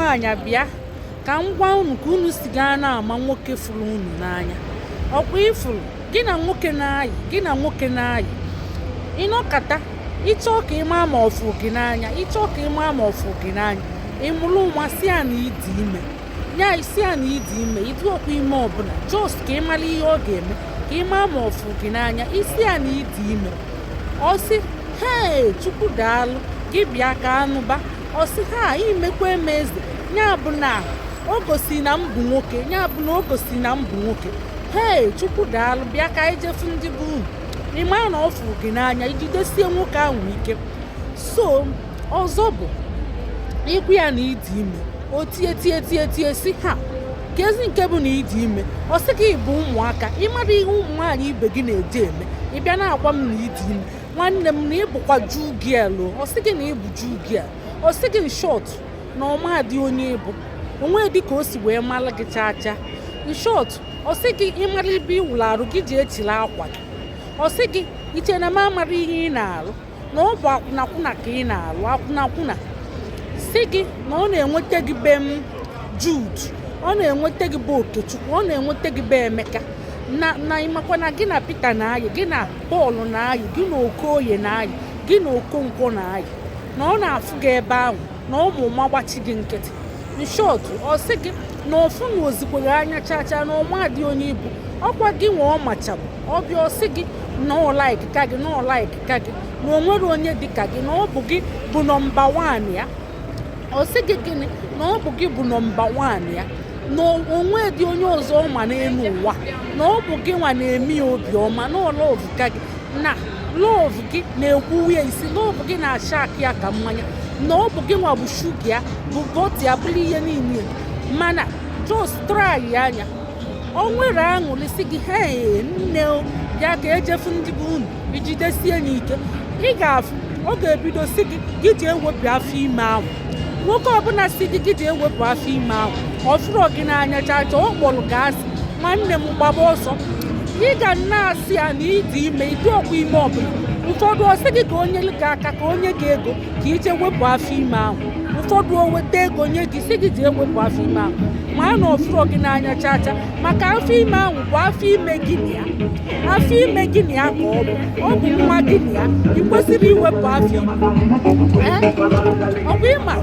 nwaanyị bịa ka m gwa unu ka unu si gaa na-ama nwoke fụrụ unu n'anya. Ọkwa ifuru gị na nwoke na-ayị ịnọkata ịchọọ ka ịma ma ọ fụrụ gị n'anya, ịchọọ ka ịma ma ọ fụrụ gị n'anya, ịmụrụ nwa si ya na ịdị ime ya, isi ya na ịdị ime ịdị ọkwa ime ọbụla just ka ịmara ihe ọ ga-eme ka ịma ma ọ fụrụ gị n'anya, isi ya na ịdị ime. Ọ sị hee Chukwu daalụ gị bịa ka anụba. Ọ sị ha imekwa eme eze, ya bụ na o gosi na m bụ nwoke, ya bụ na o gosi na m bụ nwoke. Hee Chukwu daalụ bịa ka anyị jefu ndị bụ unu. Ịma na ọ fụrụ gị n'anya ijidesie nwoke ahụ ike. So ọzọ bụ ikwu ya na ịdị ime, o tie si ha kezi nke bụ na ịdị ime. Ọ sị gị bụ ụmụaka ịmara ihe ụmụ nwaanyị ibe gị na-eje eme, ịbịa na-agwa m na ịdị ime. Nwanne m na ịbụkwa jugielu. Ọ sị gị na ịbụ jugiel. Ọ sị gị short na ọma dị onye ịbụ onwe dị ka o si wee mara gị chacha. Short ọ sị gị ịmara ibe iwụrụ arụ gị ji echiri akwa gị. Ọ sị gị iche na m amara ihe ị na-alụ na ọ bụ akwụnakwụna ka ị na-alụ akwụnakwụna. Sị gị na ọ na-enweta gị be m Jude, ọ na-enweta gị be Okechukwu, ọ na-enweta gị be Emeka na ịmakwa na gị na Peter na-ayị, gị na Paul na-ayị, gị na Okoye na-ayị, gị na Okonkwo na-ayị, na ọ na-afụ gị ebe ahụ na ụmụ magbachi gị nkịtị. Short ọ sị gị na ofu na ozikwere anya chacha na ọma dị onye ibu. Ọkwa gị nwe ọ machabụ ọbịa. Ọ sị gị na ọ like ka gị, na ọ like ka gị, na o nwere onye dị ka gị, na ọ bụ gị bụ nọmba 1 ya. Ọ sị gị gịnị na ọ bụ gị bụ nọmba 1 ya, na onwe dị onye ọzọ ọma n'elu ụwa, na ọ bụ gị nwa na-eme ya obiọma, na love ka gị, na love gị na-ekwuwe isi, love gị na-acha aka ya ka mmanya, na ọ bụ gị nwa bụ shuga ya, bụ bọtị ya, bụrụ ihe niile. Mana just try anya. O nwere aṅụrị sị gị hee nne ya ka ejefu ndị bụ unu ijidesie n'ike. Ị ga-afụ ọ ga-ebido sị gị gị ji ewepụ afọ ime ahụ. Nwoke ọbụla si gị ji ewepụ afọ ime ahụ ọ fụrụ gị n'anya chacha, ọ kpọrọ gị asị nwanne m gbaba ọsọ. Ị ga na-asị ya na ịdị ime ịdị ọkwa ime ọbụla. Ụfọdụ ọ sị gị ka onye gị aka ka onye gị ego ka ije wepụ afọ ime ahụ. Ụfọdụ o weta ego nye gị sị gị ji ewepụ afọ ime ahụ, ma na ọ fụrụ gị n'anya chacha maka afọ ime ahụ bụ afọ ime gị na ya. Afọ ime gị na ya ka ọ bụ nwa gị na ya. Ị kwesịrị iwepụ afọ ime. Ọ bụ ịma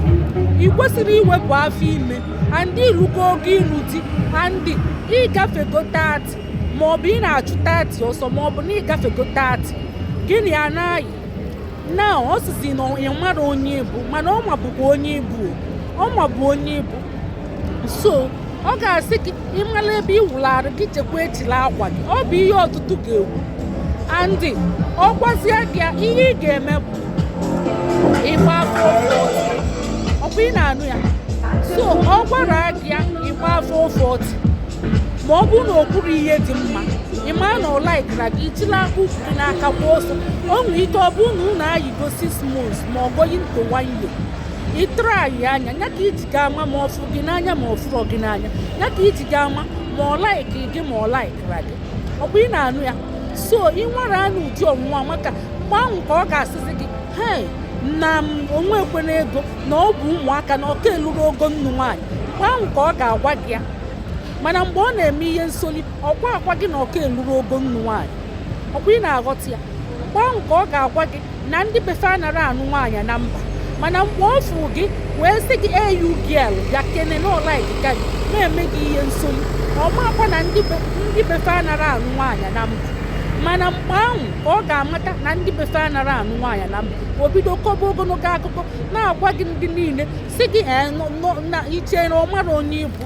ị kwesịrị iwepụ afọ ime andị ilugo oge ịlụ di andị ịgafego 30 maọbụ ị na-achụ 30 ọsọ maọbụ na ịgafego 30 gịnị ya na-ayị na ọ sịzi na ị mara onye ibu, mana ọ mabụkwa onye ibu, ọ mabụ onye ibu. So ọ ga-asị gị ịmara ebe iwụrụ arụ gị chekwa echila akwa gị. Ọ bụ ihe ọtụtụ ga-ekwu andị ọ gwazie gị ihe ị ga-eme bụ ịgba afọ 40. Ọkwa ị na-anụ ya. So ọ gwara gị ịgba afọ 40 ma ọ bụrụ na o kwuru ihe dị mma, ị maa na ọ laikra gị ichila aka ukwu gị n'aka kwa ọsọ. O nwere ike ọ bụrụ na unu ayigo 6 months ma ọ gọghị ntụ 1 year. Ị try anya ya ka iji ga-ama ma ọ fụrụ gị n'anya ma ọ fụrụ gị n'anya, ya ka iji ga-ama ma ọ like gị ma ọ laikra gị. Ọ bụ ị na-anụ ya. So ị nwere anya ụdị ọnwụnwa maka mgbe ahụ ka ọ ga-asịzi gị hei na onwe ekwena ego na ọ bụ ụmụaka na ọka eluru ogo nnu nwaanyị. Mgbe ahụ ka ọ ga-agwa gị ya. Mana mgbe ọ na-eme ihe nsoli ọkwa akwa gị na ọka eluru ogo nnu nwaanyị. Ọkwa ị na-aghọta ya. Mgbe ahụ ka ọ ga-agwa gị na ndị befe anara anụ nwaanyị na mba. Mana mgbe ọ fụrụ gị wee sị gị eyu gịel bịa kene na ọlaiki ka gị na-eme gị ihe nsoli, ọmakwa na ndị befe anara anụ nwaanyị na mba. Mana mgbe ahụ ka ọ ga-amata na ndị befe anara anụ nwaanyị na mba. O bido kọba ogologo akụkọ na-agwa gị ndị niile sị gị na iche na ọ mara onye ibu,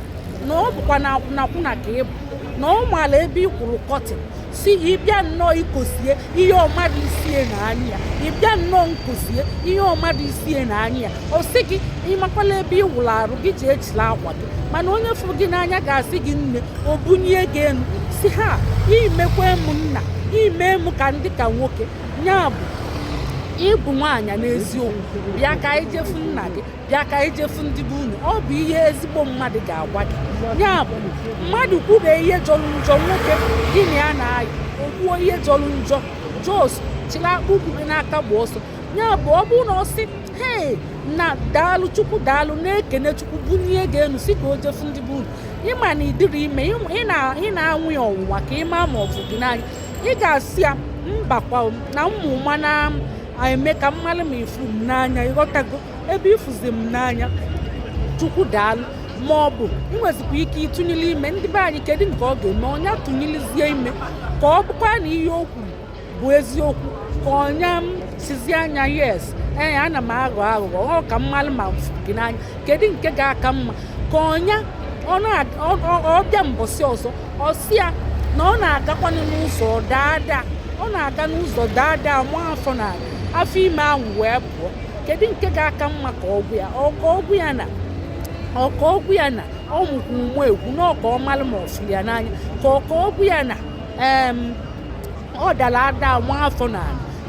na ọ bụkwa na akwụnakwụna ka ịbụ, na ọ maala ebe ị kwụrụ kọtịn. Si ịbịa nnọọ ikosie ihe ọmadụ isie na anya ya, ịbịa nnọọ nkosie ihe ọmadụ isie na anya ya. O sị gị ịmakwala ebe ị wụrụ arụ gị ji echila akwa gị. Mana onye fụrụ gị n'anya ga-asị gị nne o bunye gị enu si ha imekwe m nna ime m ka ndị ka nwoke. Ya bụ ịbụ nwaanyị n'eziokwu bịa ka anyị jefu nna gị, bịa ka anyị jefu ndị bụ unu. Ọ bụ ihe ezigbo mmadụ ga-agwa gị. Ya bụ mmadụ kwuru ihe jọrọ njọ nwoke gị na ya na-ayị okwuo ihe jọrọ njọ jos chịla ukwu gị n'aka gba ọsọ. Ya bụ ọ bụrụ na ọ sị hei na daalụ chukwu daalụ na-ekene chukwu bunye gị enu si ka o jefu ndị bụ unu ịma na ịdịrị ime ị na-anwụ ya ọnwụnwa ka ịma ma ọ bụ gị n'anya ị ga-asị ya mbakwa na mmụma na-eme ka mmalụ ma ifu m n'anya ịghọtago ebe ifuzi m n'anya chukwu daalụ ma ọ bụ ị nwezikwa ike ịtụnyere ime ndị be anyị kedu nke ọ ga-eme onye tụnyelizie ime ka ọ bụkwa na ihe okwu bụ eziokwu ka onye m sizi anya yes ana m aghọ aghụghọ ọ ka mmalụ ma mfu gị n'anya kedu nke ga-aka mma ka onye ọ bịa mbọsị ọzọ ọ sị ya na ọ na-agakwanụ n'ụzọ daadaa ọ na-aga n'ụzọ daadaa nwa afọ na afọ ime ahụ wee pụọ kedu nke ga-aka mma ka ọgwụ ya ọgwụ ya na ọmụkwu nwa egwu na ọka ọ malụ ma ọfụli ya n'anya ka ọgwụ ya na ọ dara ada nwa afọ na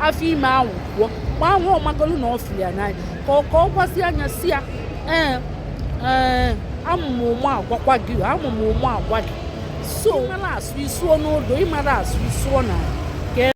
afọ ime ahụ pụọ ma ahụ ọmagolu na ọfụli ya n'anya ka ọ gwazi anya si ya amụmụ agwakwa gị amụmụ agwa gị so ịmara asụ isuo n'odo ịmara asụ isuo na